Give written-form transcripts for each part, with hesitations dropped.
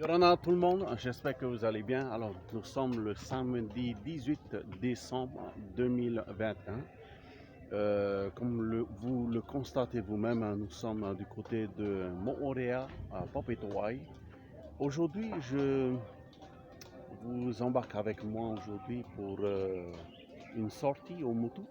Corona tout le monde, j'espère que vous allez bien. Alors, nous sommes le samedi 18 décembre 2021. Comme vous le constatez vous-même, nous sommes du côté de Moorea à Papetoai. Aujourd'hui, je vous embarque avec moi aujourd'hui pour une sortie au Motu,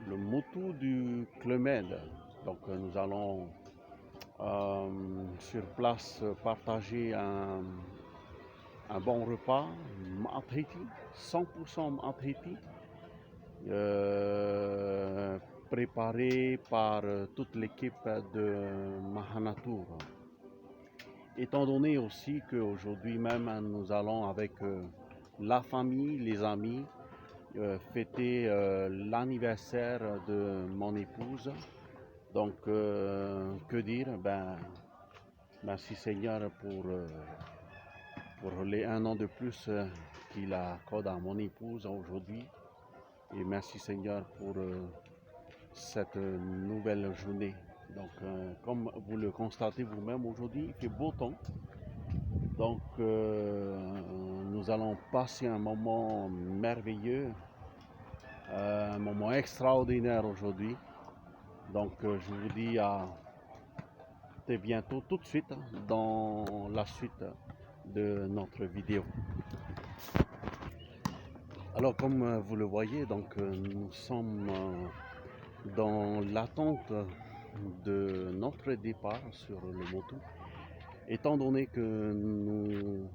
le Motu du Clemed. Donc, nous allons sur place partager un bon repas, Ma'atriti, 100% Ma'atriti, préparé par toute l'équipe de Mahanatur. Étant donné aussi qu'aujourd'hui même, nous allons avec la famille, les amis, fêter l'anniversaire de mon épouse. Donc, que dire? Merci Seigneur pour les 1 an de plus qu'il accorde à mon épouse aujourd'hui. Et merci Seigneur pour cette nouvelle journée. Donc, comme vous le constatez vous-même, aujourd'hui, il fait beau temps. Donc, nous allons passer un moment merveilleux, un moment extraordinaire aujourd'hui. Donc, je vous dis à très bientôt, tout de suite, dans la suite de notre vidéo. Alors, comme vous le voyez, donc nous sommes dans l'attente de notre départ sur le Motu, étant donné que nous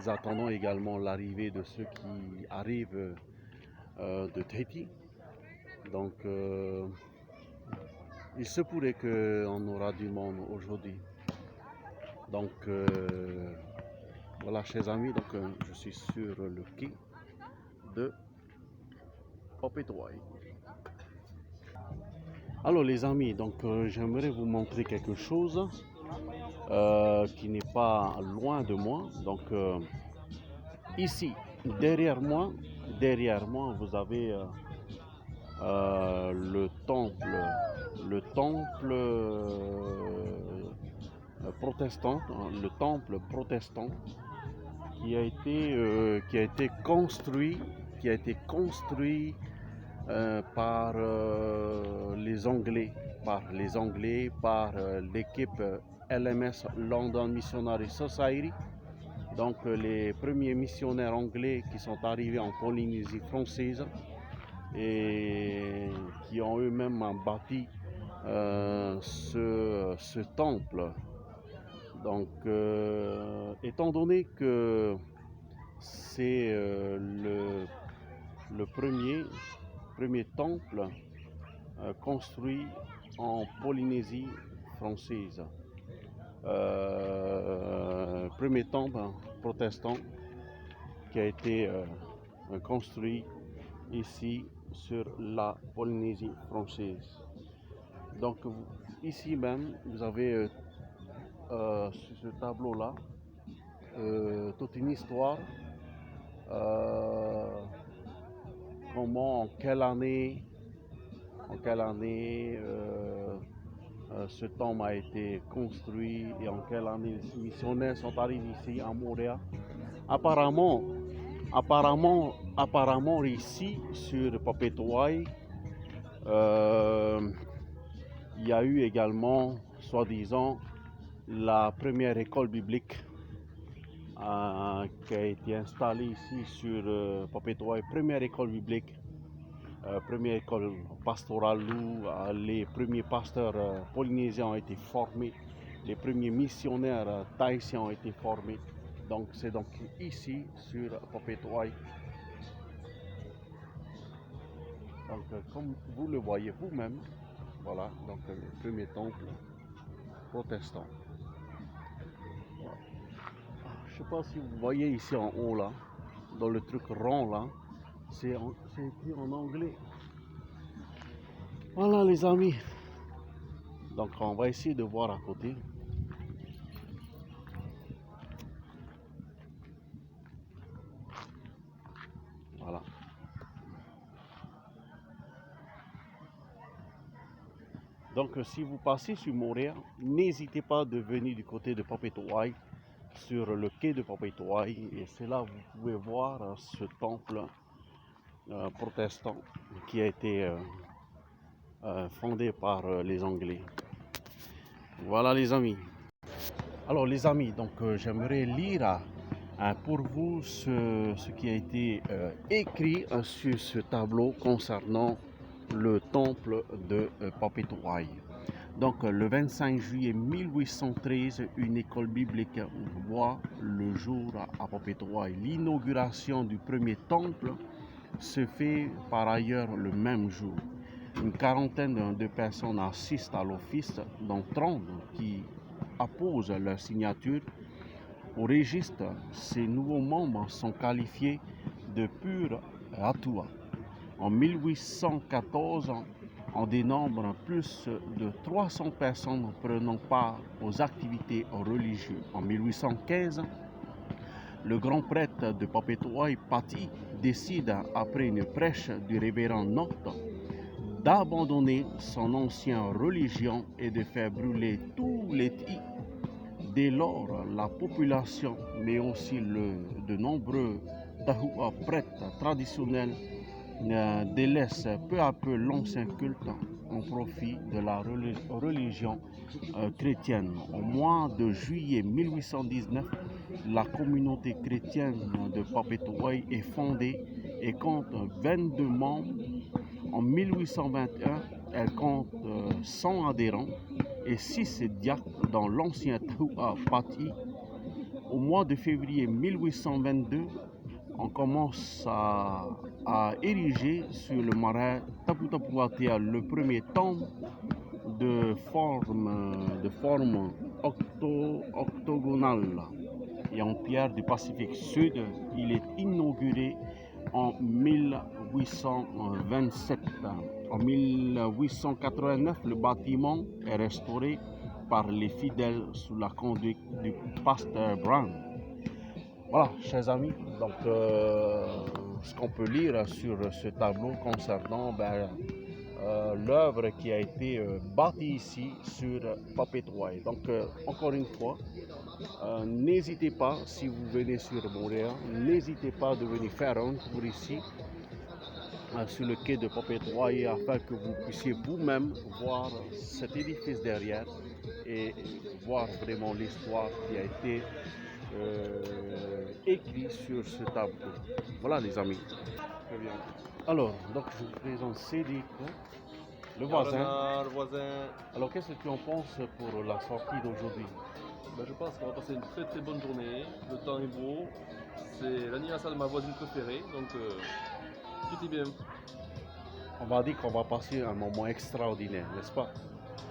attendons également l'arrivée de ceux qui arrivent de Tahiti. Donc, il se pourrait qu'on aura du monde aujourd'hui. Donc, voilà, chers amis, donc je suis sur le quai de Papetoai. Alors les amis, donc j'aimerais vous montrer quelque chose qui n'est pas loin de moi. Donc ici, derrière moi, vous avez le temple protestant, le temple protestant qui a été construit, par les Anglais, par l'équipe LMS London Missionary Society. Donc les premiers missionnaires anglais qui sont arrivés en Polynésie française et qui ont eux-mêmes bâti ce temple. Donc, étant donné que c'est le premier temple construit en Polynésie française, premier temple protestant qui a été construit ici sur la Polynésie française. Donc, ici même, vous avez sur ce tableau-là toute une histoire, comment, en quelle année ce temple a été construit et en quelle année les missionnaires sont arrivés ici à Moorea. Apparemment ici sur Papetoai, il y a eu également, soi-disant, la première école biblique qui a été installée ici sur Papetoai, première école biblique, première école pastorale où les premiers pasteurs polynésiens ont été formés, les premiers missionnaires tahitiens ont été formés. Donc c'est donc ici sur Papetoai. Donc comme vous le voyez vous-même, voilà, donc le premier temple protestant. Voilà. Je ne sais pas si vous voyez ici en haut là, dans le truc rond là, c'est écrit en anglais. Voilà les amis. Donc on va essayer de voir à côté. Voilà. Donc si vous passez sur Moorea, n'hésitez pas de venir du côté de Papetoai. sur le quai de Papetoaï. Et c'est là vous pouvez voir ce temple protestant qui a été fondé par les Anglais. Voilà les amis. Alors les amis, donc j'aimerais lire pour vous ce qui a été écrit sur ce tableau concernant le temple de Papetoaï. Donc le 25 juillet 1813, une école biblique voit le jour à Papetoaï. L'inauguration du premier temple se fait par ailleurs le même jour. Une quarantaine de personnes assistent à l'office, dont 30 qui apposent leur signature au registre. Ces nouveaux membres sont qualifiés de purs Atua. En 1814, on dénombre plus de 300 personnes prenant part aux activités religieuses. En 1815, le grand prêtre de Papetoaï, Pati, décide, après une prêche du révérend Noct, d'abandonner son ancienne religion et de faire brûler tous les tis. Dès lors, la population, mais aussi de nombreux Tahoua prêtres traditionnels, délaissent peu à peu l'ancien culte en profit de la religion chrétienne. Au mois de juillet 1819, la communauté chrétienne de Papetoaï est fondée et compte 22 membres. En 1821, elle compte 100 adhérents et 6 diacres dans l'ancien Tahoua Pati. Au mois de février 1822, on commence à ériger sur le marais Taputapuatea le premier temple de forme octogonale et en pierre du Pacifique Sud. Il est inauguré en 1827. En 1889, le bâtiment est restauré par les fidèles sous la conduite du pasteur Brown. Voilà, chers amis, donc ce qu'on peut lire sur ce tableau concernant l'œuvre qui a été bâtie ici sur Papetoaï. Donc encore une fois, n'hésitez pas, si vous venez sur Montréal, n'hésitez pas de venir faire un tour ici sur le quai de Papetoaï afin que vous puissiez vous-même voir cet édifice derrière et voir vraiment l'histoire qui a été écrit sur ce tableau. Voilà les amis. Très bien. Alors, donc je vous présente Cédric, le voisin. Alors qu'est-ce que tu en penses pour la sortie d'aujourd'hui? Je pense qu'on va passer une très très bonne journée. Le temps est beau. C'est l'anniversaire de ma voisine préférée, donc tout est bien. On va dire qu'on va passer un moment extraordinaire, n'est-ce pas?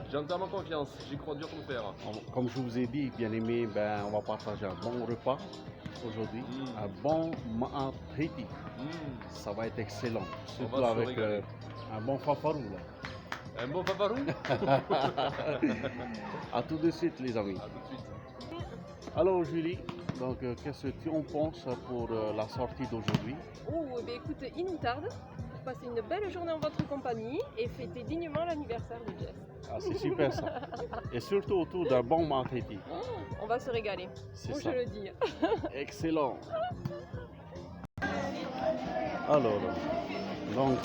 J'ai entièrement confiance, j'y crois dur comme fer. Comme je vous ai dit, bien aimé, on va partager un bon repas aujourd'hui, un bon ma'atriti. Ça va être excellent, surtout avec un bon fafarou là. Un bon fafarou. À tout de suite les amis. À tout de suite. Alors Julie, donc qu'est-ce que tu en penses pour la sortie d'aujourd'hui? Oh, écoute, il nous tarde. Passer une belle journée en votre compagnie et fêter dignement l'anniversaire de Jess. Ah, c'est super ça. Et surtout autour d'un bon ma'atriti. On va se régaler. C'est ça. Ça. Je le dis. Excellent. Alors, donc,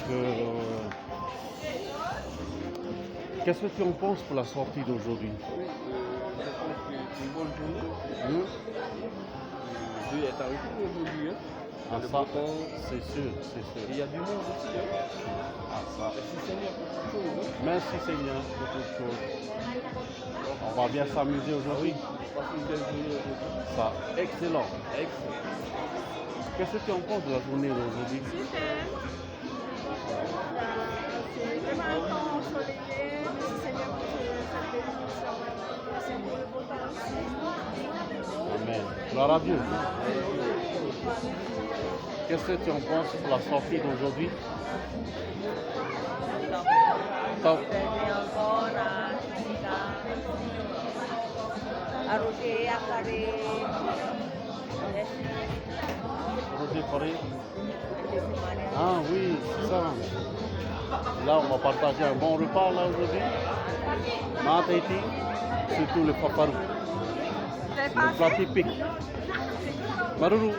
qu'est-ce que tu en penses pour la sortie d'aujourd'hui? Je pense que c'est une bonne journée. Dieu est avec nous aujourd'hui. Ah, ça, c'est sûr, c'est sûr. Et il y a du monde aussi. Ah, ça. Merci Seigneur pour toutes choses. Merci Seigneur pour toutes choses. On va bien s'amuser aujourd'hui. Passer une belle journée aujourd'hui. Ça, excellent. Excellent. Qu'est-ce que tu en penses de la journée d'aujourd'hui? Super. C'est vraiment un temps ensoleillé. Merci Seigneur pour cette bénédiction. Merci pour le beau temps aussi. Amen. Gloire à Dieu. Qu'est-ce que tu en penses pour la sortie d'aujourd'hui? Top. Roger Forêt. Ah oui, c'est ça. Là, on va partager un bon repas là aujourd'hui. Ma'atriti, surtout le fafarou. l'avez C'est pas le plat fait? typique. Maruru.